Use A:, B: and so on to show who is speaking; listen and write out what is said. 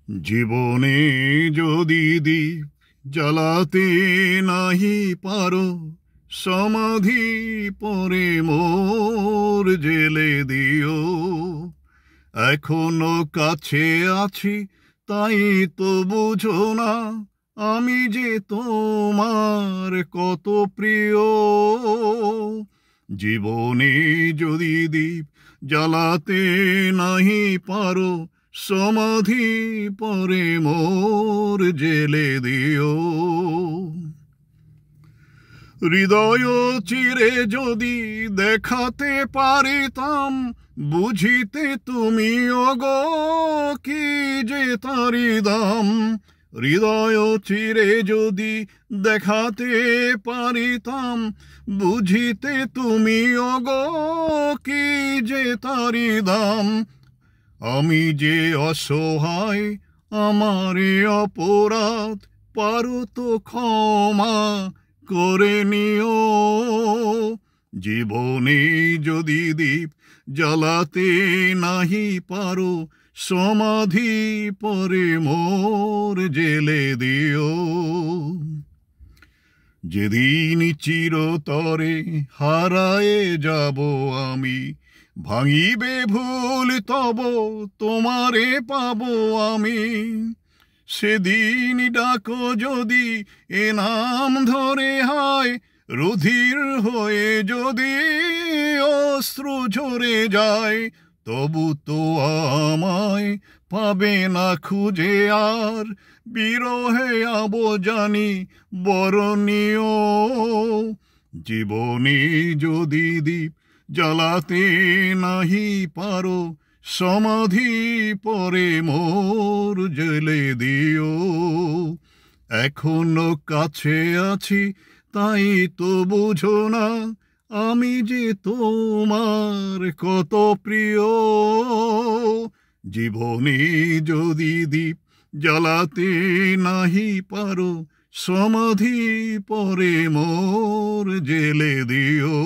A: জীবনে যদি দীপ জ্বালাতে নাহি পারো, সমাধি পরে মোর জেলে দিও। এখনো কাছে আছি তাই তো বুঝো না, আমি যে তোমার কত প্রিয়। জীবনে যদি দীপ জ্বালাতে নাহি পারো, সমাধি পরে মোর জেলে দিও। হৃদয় চিরে যদি দেখাতে পারিতাম, বুঝিতে তুমি ওগো কি যে তারি দাম। হৃদয় চিরে যদি দেখাতে পারিতাম, বুঝিতে তুমি ওগো কি যে তারি দাম। আমি যে অসহায়, আমারে অপরাধ পারো তো ক্ষমা করে নিও। জীবনে যদি দীপ জ্বালাতে নাহি পারো, সমাধি পরে মোর জেলে দিও। যেদিন চিরতরে হারায়ে যাব আমি, ভাঙিবে ভুল তব তোমারে পাবো আমি। সেদিন ডাকো যদি এ নাম ধরে, হায় রুধির হয়ে যদি অশ্রু ঝরে যায়, তবু তো আমায় পাবে না খুঁজে আর, বিরহে আবো জানি বরণীয়। জীবনে যদি দীপ জ্বালাতে নাহি পারো, সমাধি পরে মোর জেলে দিও। এখনো কাছে আছি তাই তো বুঝো না, আমি যে তোমার কত প্রিয়। জীবনে যদি দীপ জ্বালাতে নাহি পারো, সমাধি পরে মোর জেলে দিও।